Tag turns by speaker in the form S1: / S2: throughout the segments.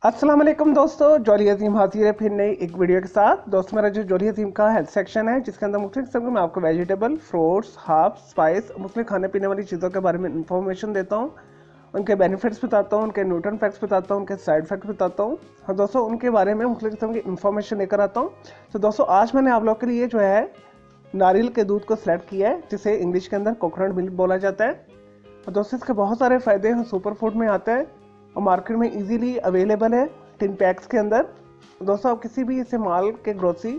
S1: अस्सलाम वालेकुम दोस्तों, जॉली अजीम हाजिर है फिर नई एक वीडियो के साथ। दोस्तों मेरा जो जॉली अजीम का हेल्थ सेक्शन है जिसके अंदर मुख्तलिफ किस्म के मैं आपको वेजिटेबल, फ्रूट्स, हर्ब्स, स्पाइस, मुख्तलिफ खाने पीने वाली चीज़ों के बारे में इंफॉर्मेशन देता हूँ। उनके बेनिफिट्स बताता हूँ, उनके न्यूट्रन फैक्ट्स बताता हूँ, उनके साइड इफेक्ट्स बताता हूँ और दोस्तों उनके बारे में मुख्तलिफ किस्म की इंफॉर्मेशन लेकर आता हूँ। तो दोस्तों आज मैंने आप लोग के लिए जो है नारियल के दूध को सेलेक्ट किया है, जिसे इंग्लिश के अंदर कोकोनट मिल्क बोला जाता है। और दोस्तों इसके बहुत सारे फ़ायदे हैं, सुपर फूड में आता है और मार्केट में इजीली अवेलेबल है टिन पैक्स के अंदर। दोस्तों आप किसी भी इसे माल के ग्रोसरी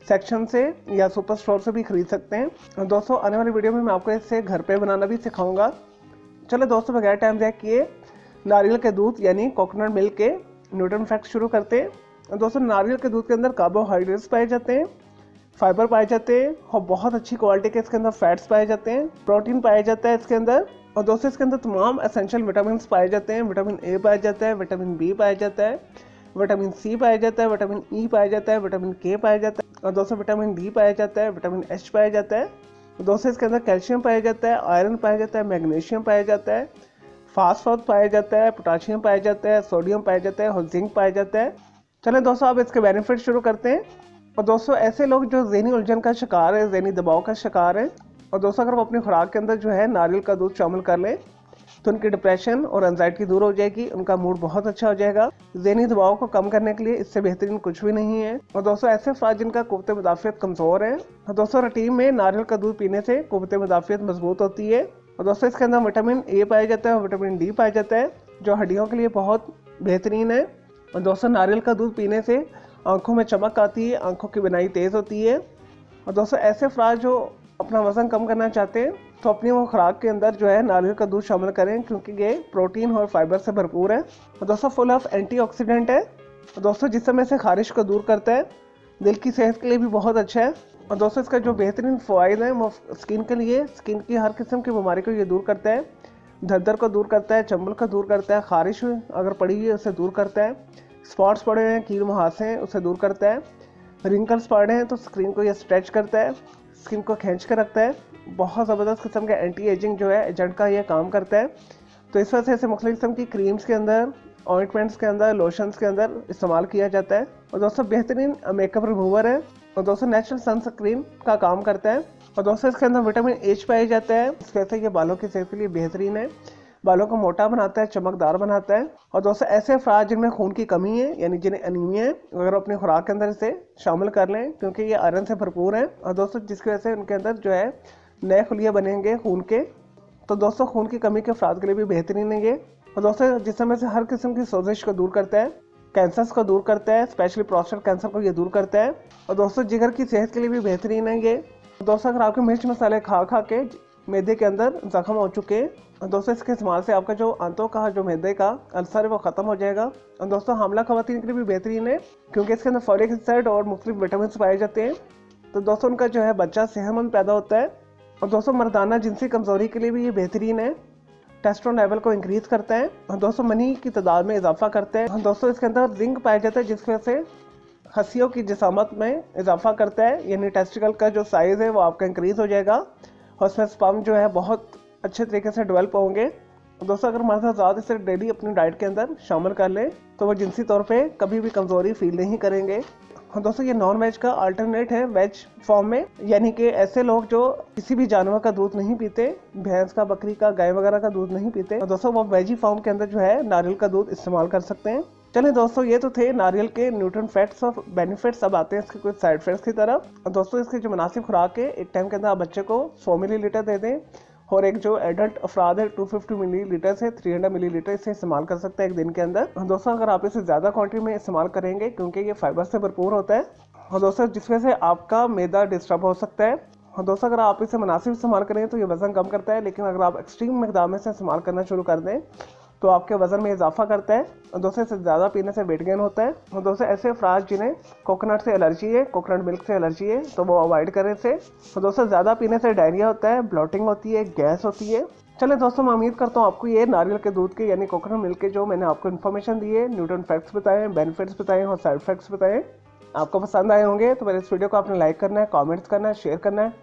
S1: सेक्शन से या सुपर स्टोर से भी खरीद सकते हैं। और दोस्तों आने वाली वीडियो में मैं आपको इसे घर पे बनाना भी सिखाऊंगा। चलो दोस्तों बगैर टाइम ज़ाया किए नारियल के दूध यानी कोकोनट मिल्क के न्यूट्रन फैक्ट शुरू करते हैं। दोस्तों नारियल के दूध के अंदर कार्बोहाइड्रेट्स पाए जाते हैं, फाइबर पाए जाते हैं और बहुत अच्छी क्वालिटी के इसके अंदर फैट्स पाए जाते हैं, प्रोटीन पाया जाता है इसके अंदर। और दोस्तों इसके अंदर तमाम एसेंशियल विटामिन पाए जाते हैं। विटामिन ए पाया जाता है, विटामिन बी पाया जाता है, विटामिन सी पाया जाता है, विटामिन ई पाया जाता है, विटामिन के पाया जाता है और दोस्तों विटामिन डी पाया जाता है, विटामिन एच पाया जाता है। दोस्तों इसके अंदर कैल्शियम पाया जाता है, आयरन पाया जाता है, मैग्नीशियम पाया जाता है, फास्फोरस पाया जाता है, पोटाशियम पाया जाता है, सोडियम पाया जाता है और जिंक पाया जाता है। चलें दोस्तों अब इसके बेनिफिट शुरू करते हैं। और दोस्तों ऐसे लोग जो ज़हनी उलझन का शिकार है, ज़हनी दबाव का शिकार है, और दोस्तों अगर वो अपनी खुराक के अंदर जो है नारियल का दूध शामिल कर लें तो उनकी डिप्रेशन और एंजाइटी दूर हो जाएगी, उनका मूड बहुत अच्छा हो जाएगा। ज़हनी दबाव को कम करने के लिए इससे बेहतरीन कुछ भी नहीं है। और दोस्तों ऐसे अफराद जिनका क़ुव्वत मुदाफ़ियत कमज़ोर है, और दोस्तों रूटीन में नारियल का दूध पीने से क़ुव्वत मुदाफ़ियत मजबूत होती है। और दोस्तों इसके अंदर विटामिन ए पाया जाता है और विटामिन डी पाया जाता है जो हड्डियों के लिए बहुत बेहतरीन है। और दोस्तों नारियल का दूध पीने से आंखों में चमक आती है, आंखों की बिनाई तेज़ होती है। और दोस्तों ऐसे अफराद जो अपना वज़न कम करना चाहते हैं तो अपनी वो खुराक के अंदर जो है नारियल का दूध शामिल करें, क्योंकि ये प्रोटीन और फाइबर से भरपूर है। और दोस्तों फुल ऑफ एंटीऑक्सीडेंट है। और दोस्तों जिसमें से खारिश को दूर करता है, दिल की सेहत के लिए भी बहुत अच्छा है। और दोस्तों इसका जो बेहतरीन फ़वाइद है वो स्किन के लिए, स्किन की हर किस्म की बीमारी को ये दूर करता है। धद्दर को दूर करता है, चंबल को दूर करता है, खारिश अगर पड़ी हुई है उसे दूर करता है, स्पॉट्स पड़े हैं, कील मुहासे हैं उसे दूर करता है, रिंकल्स पड़े हैं तो स्किन को ये स्ट्रेच करता है, स्किन को खींच कर रखता है। बहुत ज़बरदस्त किस्म का एंटी एजिंग जो है एजेंट का ये काम करता है। तो इस वजह से इसे मुख्तलिफ किस्म की क्रीम्स के अंदर, ऑइंटमेंट्स के अंदर, लोशंस के अंदर इस्तेमाल किया जाता है। और दोस्तों बेहतरीन मेकअप रिमूवर है और दोस्तों नेचुरल सनस्क्रीन का काम करता है। और दोस्तों इसके अंदर विटामिन एच पाया जाता है, इस वजह से ये बालों की सेहत के लिए बेहतरीन है, बालों को मोटा बनाता है, चमकदार बनाता है। और दोस्तों ऐसे अफराद जिनमें खून की कमी है यानी जिन्हें अनीमिया है, अगर अपनी खुराक के अंदर इसे शामिल कर लें क्योंकि ये आयरन से भरपूर है। और दोस्तों जिसकी वजह से उनके अंदर जो है नए खुलिये बनेंगे खून के। तो दोस्तों खून की कमी के अफराद के लिए भी बेहतरीन है ये। और दोस्तों जिसमें से हर किस्म की सोजिश को दूर करता है, कैंसर्स को दूर करता है, स्पेशली प्रोस्टेट कैंसर को ये दूर करता है। और दोस्तों जिगर की सेहत के लिए भी बेहतरीन है ये। दोस्तों अगर आपके मिर्च मसाले खा खा के मैदे के अंदर जख्म हो चुके हैं, दोस्तों इसके इस्तेमाल से आपका जो आंतों का जो मैदे का अल्सर है वो ख़त्म हो जाएगा। और दोस्तों हामला ख़वातीन के लिए भी बेहतरीन है क्योंकि इसके अंदर फॉलिक एसिड और मुख्तलिफ विटामिन पाए जाते हैं। तो दोस्तों उनका जो है बच्चा सेहतमंद पैदा होता है। और दोस्तों मर्दाना जिनसी कमज़ोरी के लिए भी ये बेहतरीन है, टेस्टोस्टेरोन लेवल को इंक्रीज़ करता है और दोस्तों मनी की तादाद में इजाफा करता है। दोस्तों इसके अंदर जिंक पाया जाता है जिसकी वजह से हस्सियों की जिसामत में इजाफा करता है, यानी टेस्टिकल का जो साइज़ है वो आपका इंक्रीज़ हो जाएगा और उसमें स्पर्म जो है बहुत अच्छे तरीके से डेवलप होंगे। दोस्तों अगर मर्द हज़रात इसे डेली अपनी डाइट के अंदर शामिल कर लें तो वो जिनसी तौर पे कभी भी कमज़ोरी फील नहीं करेंगे। दोस्तों ये नॉन वेज का अल्टरनेट है वेज फॉर्म में, यानी कि ऐसे लोग जो किसी भी जानवर का दूध नहीं पीते, भैंस का, बकरी का, गाय वगैरह का दूध नहीं पीते, तो दोस्तों वो वेजी फॉर्म के अंदर जो है नारियल का दूध इस्तेमाल कर सकते हैं। चलिए दोस्तों ये तो थे नारियल के न्यूट्रन फैक्ट्स और बेनिफिट्स। अब आते हैं इसके कुछ साइड इफेक्ट्स की तरफ। और दोस्तों इसकी जो मुनासिब खुराक है, एक टाइम के अंदर आप बच्चे को 100 मिलीलीटर दे दें और एक जो एडल्ट अफराद है 250 मिलीलीटर से 300 मिलीलीटर इसे इस्तेमाल कर सकते हैं एक दिन के अंदर। दोस्तों अगर आप इसे ज़्यादा क्वांटिटी में इस्तेमाल करेंगे क्योंकि ये फाइबर से भरपूर होता है और दोस्तों जिस वजह से आपका मैदा डिस्टर्ब हो सकता है। और दोस्तों अगर आप इसे मुनासिब इस्तेमाल करें तो ये वज़न कम करता है, लेकिन अगर आप एक्सट्रीम मकदार में इसे इस्तेमाल करना शुरू कर दें तो आपके वज़न में इजाफा करता है। और दोस्तों इसे ज़्यादा पीने से वेट गेन होता है। और दोस्तों ऐसे अफराद जिन्हें कोकोनट से एलर्जी है, कोकोनट मिल्क से एलर्जी है, तो वो अवॉइड करें इसे। और दोस्तों ज़्यादा पीने से डायरिया होता है, ब्लोटिंग होती है, गैस होती है। चलिए दोस्तों मैं उम्मीद करता हूँ आपको ये नारियल के दूध के यानी कोकोनट मिल्क के जो मैंने आपको इन्फॉर्मेशन दी है, न्यूट्रन फैक्ट्स बताएं, बेनिफिट्स बताएं और साइड इफेक्ट्स बताएं, आपको पसंद आए होंगे। तो मेरे इस वीडियो को आपने लाइक करना है, कॉमेंट्स करना है, शेयर करना है,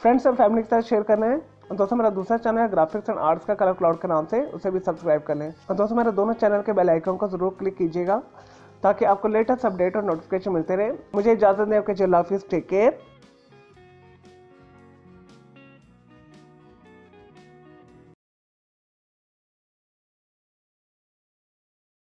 S1: फ्रेंड्स और फैमिली के साथ शेयर करना है। और दोस्तों मेरा दूसरा चैनल है ग्राफिक्स एंड आर्ट्स का कलर क्लाउड के नाम से, उसे भी सब्सक्राइब कर लें। और दोस्तों मेरे दोनों चैनल के बेल आइकन को जरूर क्लिक कीजिएगा ताकि आपको लेटेस्ट अपडेट और नोटिफिकेशन मिलते रहे। मुझे इजाजत दें, आपके टेक केयर,